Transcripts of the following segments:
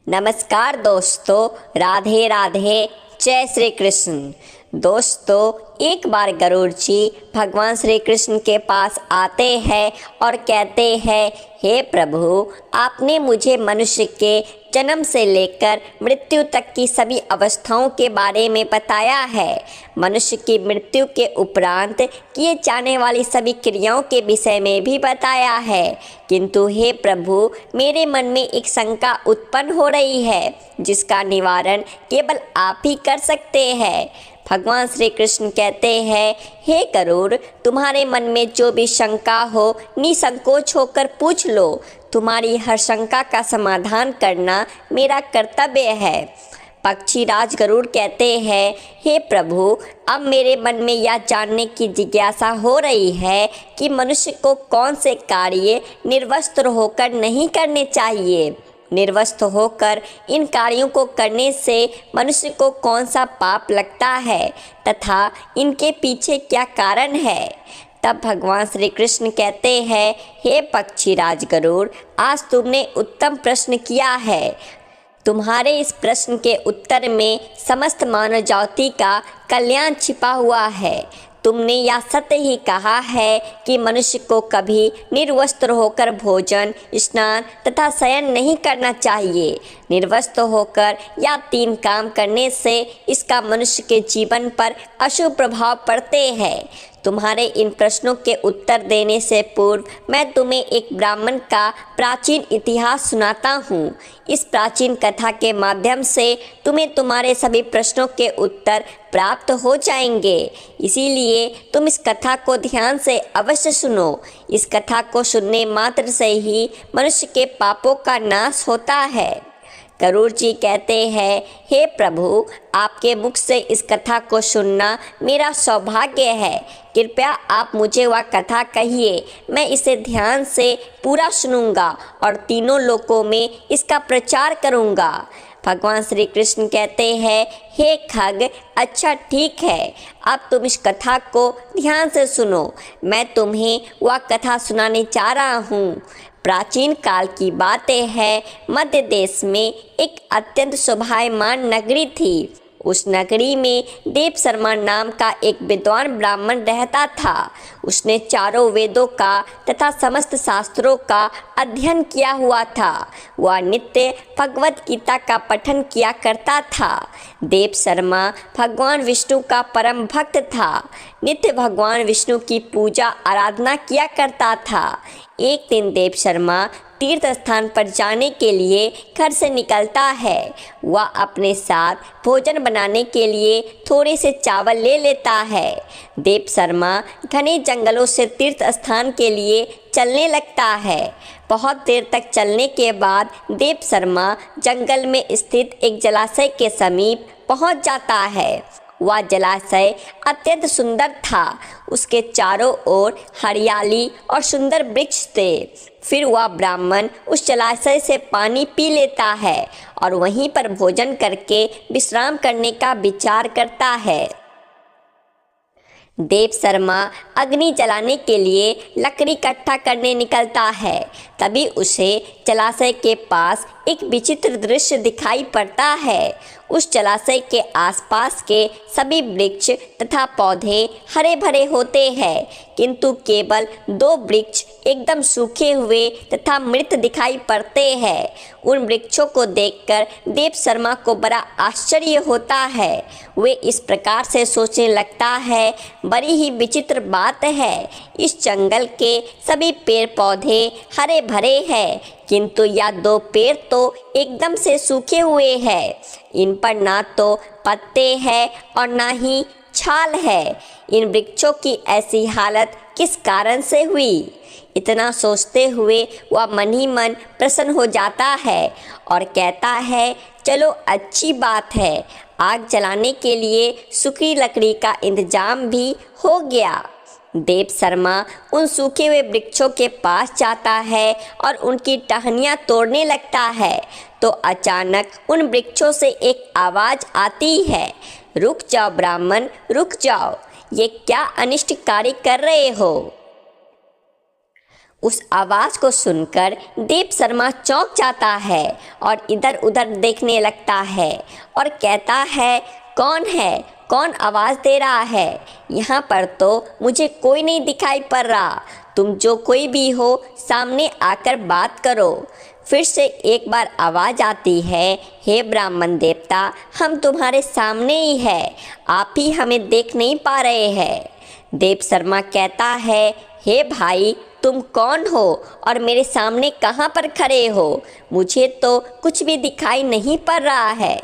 नमस्कार दोस्तों, राधे राधे, जय श्री कृष्ण। दोस्तों, एक बार गरुड़ जी भगवान श्री कृष्ण के पास आते हैं और कहते हैं, हे प्रभु, आपने मुझे मनुष्य के जन्म से लेकर मृत्यु तक की सभी अवस्थाओं के बारे में बताया है। मनुष्य की मृत्यु के उपरांत किए जाने वाली सभी क्रियाओं के विषय में भी बताया है। किंतु हे प्रभु, मेरे मन में एक शंका उत्पन्न हो रही है, जिसका निवारण केवल आप ही कर सकते हैं। भगवान श्री कृष्ण कहते हैं, हे गरुड़, तुम्हारे मन में जो भी शंका हो, निसंकोच होकर पूछ लो। तुम्हारी हर शंका का समाधान करना मेरा कर्तव्य है। पक्षी राज गरुड़ कहते हैं, हे प्रभु, अब मेरे मन में यह जानने की जिज्ञासा हो रही है कि मनुष्य को कौन से कार्य निर्वस्त्र होकर नहीं करने चाहिए। निर्वस्त्र होकर इन कार्यों को करने से मनुष्य को कौन सा पाप लगता है तथा इनके पीछे क्या कारण है। तब भगवान श्री कृष्ण कहते हैं, हे पक्षी राज गरुड़, आज तुमने उत्तम प्रश्न किया है। तुम्हारे इस प्रश्न के उत्तर में समस्त मानव जाति का कल्याण छिपा हुआ है। तुमने यह सत्य ही कहा है कि मनुष्य को कभी निर्वस्त्र होकर भोजन, स्नान तथा शयन नहीं करना चाहिए। निर्वस्त्र होकर या तीन काम करने से इसका मनुष्य के जीवन पर अशुभ प्रभाव पड़ते हैं। तुम्हारे इन प्रश्नों के उत्तर देने से पूर्व मैं तुम्हें एक ब्राह्मण का प्राचीन इतिहास सुनाता हूँ। इस प्राचीन कथा के माध्यम से तुम्हें तुम्हारे सभी प्रश्नों के उत्तर प्राप्त हो जाएंगे। इसीलिए तुम इस कथा को ध्यान से अवश्य सुनो। इस कथा को सुनने मात्र से ही मनुष्य के पापों का नाश होता है। गरुड़ जी कहते हैं, हे प्रभु, आपके मुख से इस कथा को सुनना मेरा सौभाग्य है। कृपया आप मुझे वह कथा कहिए, मैं इसे ध्यान से पूरा सुनूंगा और तीनों लोकों में इसका प्रचार करूंगा। भगवान श्री कृष्ण कहते हैं, हे खग, अच्छा ठीक है, अब तुम इस कथा को ध्यान से सुनो। मैं तुम्हें वह कथा सुनाने जा रहा हूँ। प्राचीन काल की बातें हैं। मध्य देश में एक अत्यंत शोभायमान नगरी थी। उस नगरी में देव शर्मा नाम का एक विद्वान ब्राह्मण रहता था। उसने चारों वेदों का तथा समस्त शास्त्रों का अध्ययन किया हुआ था। वह नित्य भगवत गीता का पठन किया करता था। देव शर्मा भगवान विष्णु का परम भक्त था। नित्य भगवान विष्णु की पूजा आराधना किया करता था। एक दिन देव शर्मा तीर्थ स्थान पर जाने के लिए घर से निकलता है। वह अपने साथ भोजन बनाने के लिए थोड़े से चावल ले लेता है। देव शर्मा घने जंगलों से तीर्थ स्थान के लिए चलने लगता है। बहुत देर तक चलने के बाद देव शर्मा जंगल में स्थित एक जलाशय के समीप पहुंच जाता है। वह जलाशय अत्यंत सुंदर था। उसके चारों ओर हरियाली और सुंदर वृक्ष थे। फिर वह ब्राह्मण उस जलाशय से पानी पी लेता है और वहीं पर भोजन करके विश्राम करने का विचार करता है। देव शर्मा अग्नि जलाने के लिए लकड़ी इकट्ठा करने निकलता है। तभी उसे जलाशय के पास एक विचित्र दृश्य दिखाई पड़ता है। उस जलाशय के आसपास के सभी वृक्ष तथा पौधे हरे भरे होते हैं, किंतु केवल दो वृक्ष एकदम सूखे हुए तथा मृत दिखाई पड़ते हैं। उन वृक्षों को देखकर देव शर्मा को बड़ा आश्चर्य होता है। वे इस प्रकार से सोचने लगता है, बड़ी ही विचित्र बात है। इस जंगल के सभी पेड़ पौधे हरे भरे हैं, किंतु यह दो पेड़ तो एकदम से सूखे हुए हैं। इन पर ना तो पत्ते हैं और ना ही छाल है। इन वृक्षों की ऐसी हालत किस कारण से हुई? इतना सोचते हुए वह मन ही मन प्रसन्न हो जाता है और कहता है, चलो अच्छी बात है, आग जलाने के लिए सूखी लकड़ी का इंतजाम भी हो गया। देव शर्मा उन सूखे हुए वृक्षों के पास जाता है और उनकी टहनियाँ तोड़ने लगता है। तो अचानक उन वृक्षों से एक आवाज़ आती है, रुक जाओ ब्राह्मण, रुक जाओ, ये क्या अनिष्ट कार्य कर रहे हो? उस आवाज़ को सुनकर देव शर्मा चौंक जाता है और इधर उधर देखने लगता है और कहता है, कौन है, कौन आवाज़ दे रहा है? यहाँ पर तो मुझे कोई नहीं दिखाई पड़ रहा। तुम जो कोई भी हो सामने आकर बात करो। फिर से एक बार आवाज़ आती है, हे ब्राह्मण देवता, हम तुम्हारे सामने ही है, आप ही हमें देख नहीं पा रहे हैं। देव शर्मा कहता है, हे भाई, तुम कौन हो और मेरे सामने कहाँ पर खड़े हो? मुझे तो कुछ भी दिखाई नहीं पड़ रहा है।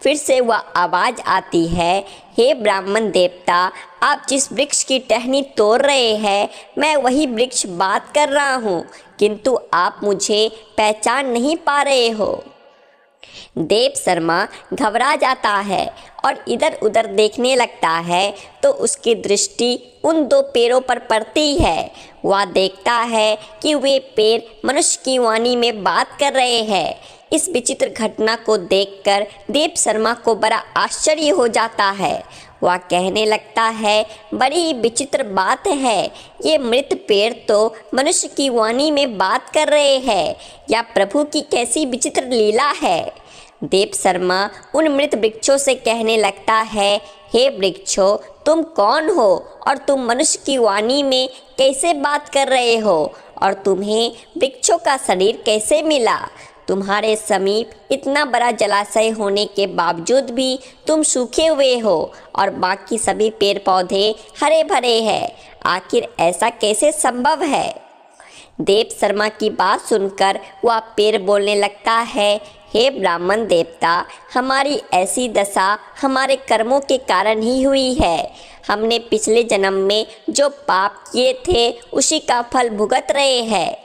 फिर से वह आवाज़ आती है, हे ब्राह्मण देवता, आप जिस वृक्ष की टहनी तोड़ रहे हैं, मैं वही वृक्ष बात कर रहा हूँ, किंतु आप मुझे पहचान नहीं पा रहे हो। देव शर्मा घबरा जाता है और इधर उधर देखने लगता है तो उसकी दृष्टि उन दो पेड़ों पर पड़ती है। वह देखता है कि वे पेड़ मनुष्य की वाणी में बात कर रहे हैं। इस विचित्र घटना को देखकर देव शर्मा को बड़ा आश्चर्य हो जाता है। वह कहने लगता है, बड़ी विचित्र बात है, ये मृत पेड़ तो मनुष्य की वाणी में बात कर रहे हैं। या प्रभु की कैसी विचित्र लीला है। देव शर्मा उन मृत वृक्षों से कहने लगता है, हे वृक्षों, तुम कौन हो और तुम मनुष्य की वाणी में कैसे बात कर रहे हो और तुम्हें वृक्षों का शरीर कैसे मिला? तुम्हारे समीप इतना बड़ा जलाशय होने के बावजूद भी तुम सूखे हुए हो और बाकी सभी पेड़ पौधे हरे भरे हैं। आखिर ऐसा कैसे संभव है? देव शर्मा की बात सुनकर वह पेड़ बोलने लगता है, हे ब्राह्मण देवता, हमारी ऐसी दशा हमारे कर्मों के कारण ही हुई है। हमने पिछले जन्म में जो पाप किए थे उसी का फल भुगत रहे हैं।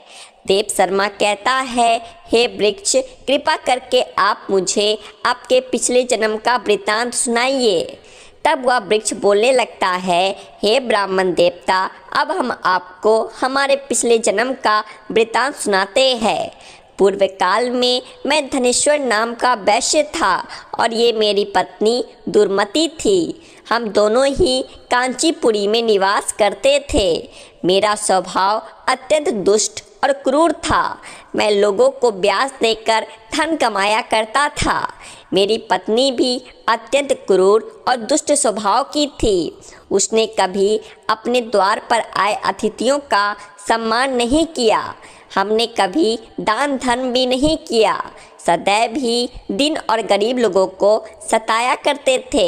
देव शर्मा कहता है, हे वृक्ष, कृपा करके आप मुझे आपके पिछले जन्म का वृतांत सुनाइए। तब वह वृक्ष बोलने लगता है, हे ब्राह्मण देवता, अब हम आपको हमारे पिछले जन्म का वृतांत सुनाते हैं। पूर्व काल में मैं धनेश्वर नाम का वैश्य था और ये मेरी पत्नी दुर्मति थी। हम दोनों ही कांचीपुरी में निवास करते थे। मेरा स्वभाव अत्यंत दुष्ट और क्रूर था। मैं लोगों को ब्याज देकर धन कमाया करता था। मेरी पत्नी भी अत्यंत क्रूर और दुष्ट स्वभाव की थी। उसने कभी अपने द्वार पर आए अतिथियों का सम्मान नहीं किया। हमने कभी दान धर्म भी नहीं किया। सदैव ही दिन और गरीब लोगों को सताया करते थे।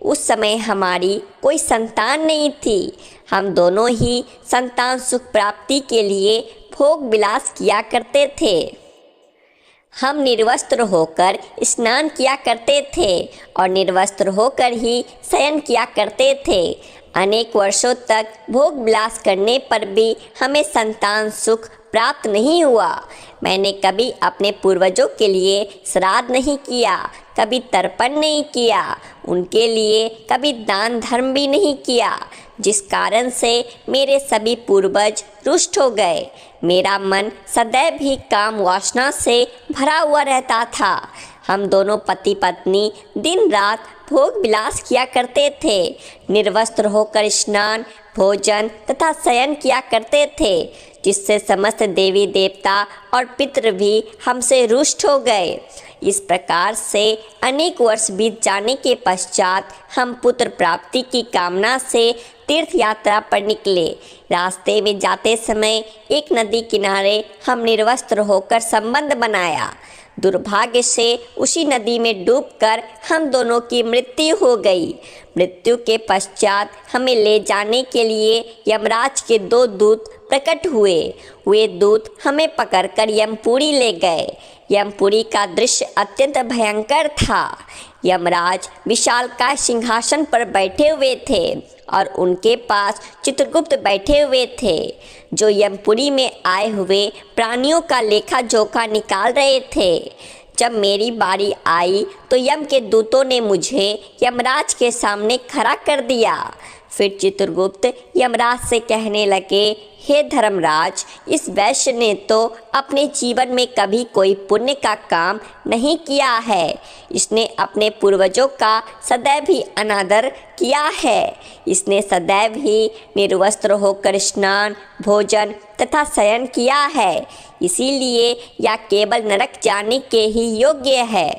उस समय हमारी कोई संतान नहीं थी। हम दोनों ही संतान सुख प्राप्ति के लिए भोग विलास किया करते थे। हम निर्वस्त्र होकर स्नान किया करते थे और निर्वस्त्र होकर ही शयन किया करते थे। अनेक वर्षों तक भोग विलास करने पर भी हमें संतान सुख प्राप्त नहीं हुआ। मैंने कभी अपने पूर्वजों के लिए श्राद्ध नहीं किया, कभी तर्पण नहीं किया, उनके लिए कभी दान धर्म भी नहीं किया, जिस कारण से मेरे सभी पूर्वज रुष्ट हो गए। मेरा मन सदैव ही काम वासना से भरा हुआ रहता था। हम दोनों पति पत्नी दिन रात भोग विलास किया करते थे। निर्वस्त्र होकर स्नान, भोजन तथा शयन किया करते थे, जिससे समस्त देवी देवता और पितृ भी हमसे रुष्ट हो गए। इस प्रकार से अनेक वर्ष बीत जाने के पश्चात हम पुत्र प्राप्ति की कामना से तीर्थ यात्रा पर निकले। रास्ते में जाते समय एक नदी किनारे हम निर्वस्त्र होकर संबंध बनाया। दुर्भाग्य से उसी नदी में डूबकर हम दोनों की मृत्यु हो गई। मृत्यु के पश्चात हमें ले जाने के लिए यमराज के 2 दूत प्रकट हुए। वे दूत हमें पकड़कर यमपुरी ले गए। यमपुरी का दृश्य अत्यंत भयंकर था। यमराज विशालकाय सिंहासन पर बैठे हुए थे और उनके पास चित्रगुप्त बैठे हुए थे, जो यमपुरी में आए हुए प्राणियों का लेखा जोखा निकाल रहे थे। जब मेरी बारी आई तो यम के दूतों ने मुझे यमराज के सामने खड़ा कर दिया। फिर चित्रगुप्त यमराज से कहने लगे, हे धर्मराज, इस वैश्य ने तो अपने जीवन में कभी कोई पुण्य का काम नहीं किया है। इसने अपने पूर्वजों का सदैव ही अनादर किया है। इसने सदैव ही निर्वस्त्र होकर स्नान, भोजन तथा शयन किया है। इसीलिए यह केवल नरक जाने के ही योग्य है।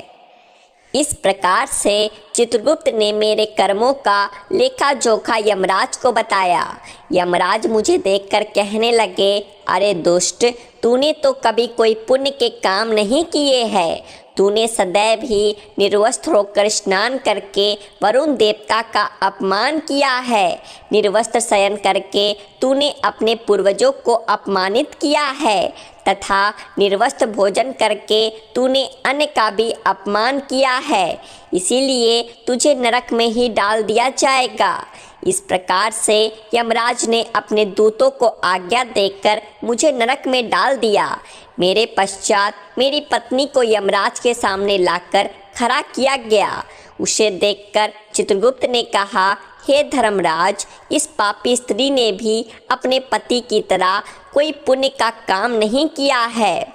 इस प्रकार से चित्रगुप्त ने मेरे कर्मों का लेखा जोखा यमराज को बताया। यमराज मुझे देखकर कहने लगे, अरे दुष्ट, तूने तो कभी कोई पुण्य के काम नहीं किए हैं। तूने सदैव ही निर्वस्त्र होकर स्नान करके वरुण देवता का अपमान किया है। निर्वस्त्र शयन करके तूने अपने पूर्वजों को अपमानित किया है तथा निर्वस्त्र भोजन करके तूने अन्य का भी अपमान किया है। इसीलिए तुझे नरक में ही डाल दिया जाएगा। इस प्रकार से यमराज ने अपने दूतों को आज्ञा देकर मुझे नरक में डाल दिया। मेरे पश्चात मेरी पत्नी को यमराज के सामने लाकर खड़ा किया गया। उसे देखकर चित्रगुप्त ने कहा, हे धर्मराज, इस पापी स्त्री ने भी अपने पति की तरह कोई पुण्य का काम नहीं किया है।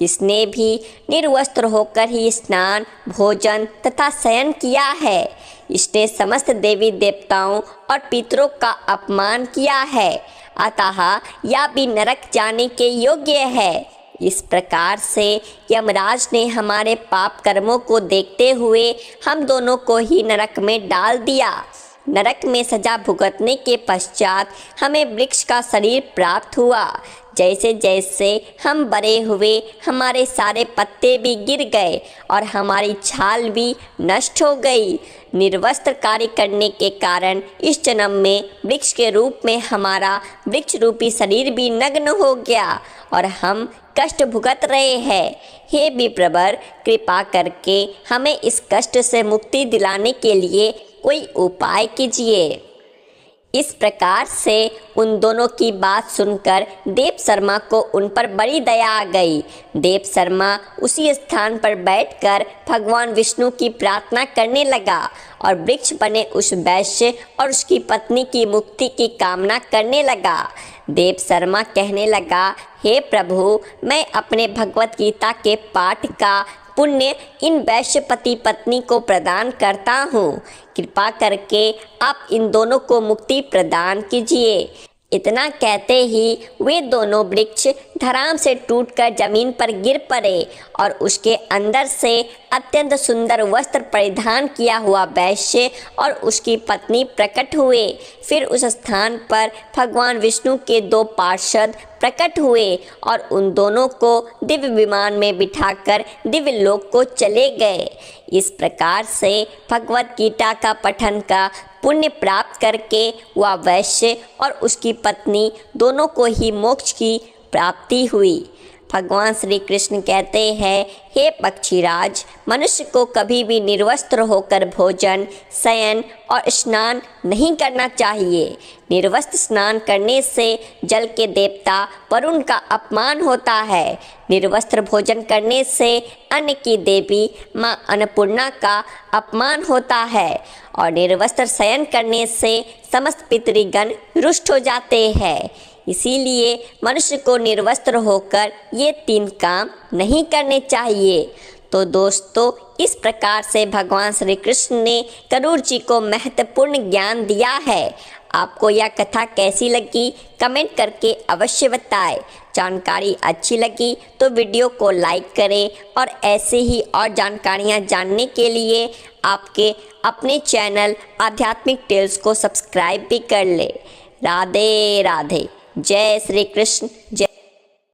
इसने भी निर्वस्त्र होकर ही स्नान, भोजन तथा शयन किया है। इसने समस्त देवी देवताओं और पितरों का अपमान किया है। अतः यह भी नरक जाने के योग्य है। इस प्रकार से यमराज ने हमारे पाप कर्मों को देखते हुए हम दोनों को ही नरक में डाल दिया। नरक में सजा भुगतने के पश्चात हमें वृक्ष का शरीर प्राप्त हुआ। जैसे जैसे हम बड़े हुए हमारे सारे पत्ते भी गिर गए और हमारी छाल भी नष्ट हो गई। निर्वस्त्र कार्य करने के कारण इस जन्म में वृक्ष के रूप में हमारा वृक्ष रूपी शरीर भी नग्न हो गया और हम कष्ट भुगत रहे हैं। हे विप्रवर, कृपा करके हमें इस कष्ट से मुक्ति दिलाने के लिए कोई उपाय कीजिए। इस प्रकार से उन दोनों की बात सुनकर देव शर्मा को उन पर बड़ी दया आ गई। देव शर्मा उसी स्थान पर बैठकर भगवान विष्णु की प्रार्थना करने लगा और वृक्ष बने उस वैश्य और उसकी पत्नी की मुक्ति की कामना करने लगा। देव शर्मा कहने लगा, हे प्रभु, मैं अपने भगवत गीता के पाठ का पुण्य इन वैश्य पति पत्नी को प्रदान करता हूँ। कृपा करके आप इन दोनों को मुक्ति प्रदान कीजिए। इतना कहते ही वे दोनों वृक्ष धराम से टूटकर जमीन पर गिर पड़े और उसके अंदर से अत्यंत सुंदर वस्त्र परिधान किया हुआ वैश्य और उसकी पत्नी प्रकट हुए। फिर उस स्थान पर भगवान विष्णु के दो पार्षद प्रकट हुए और उन दोनों को दिव्य विमान में बिठाकर दिव्य लोक को चले गए। इस प्रकार से भगवत गीता का पठन का पुण्य प्राप्त करके वह वैश्य और उसकी पत्नी दोनों को ही मोक्ष की प्राप्ति हुई। भगवान श्री कृष्ण कहते हैं, हे पक्षीराज, मनुष्य को कभी भी निर्वस्त्र होकर भोजन, शयन और स्नान नहीं करना चाहिए। निर्वस्त्र स्नान करने से जल के देवता वरुण का अपमान होता है। निर्वस्त्र भोजन करने से अन्न की देवी माँ अन्नपूर्णा का अपमान होता है और निर्वस्त्र शयन करने से समस्त पितृगण रुष्ट हो जाते हैं। इसीलिए मनुष्य को निर्वस्त्र होकर ये 3 काम नहीं करने चाहिए। तो दोस्तों, इस प्रकार से भगवान श्री कृष्ण ने गरुड़ जी को महत्वपूर्ण ज्ञान दिया है। आपको यह कथा कैसी लगी कमेंट करके अवश्य बताएं। जानकारी अच्छी लगी तो वीडियो को लाइक करें और ऐसे ही और जानकारियाँ जानने के लिए आपके अपने चैनल आध्यात्मिक टेल्स को सब्सक्राइब भी कर लें। राधे राधे। जय श्री कृष्ण। जय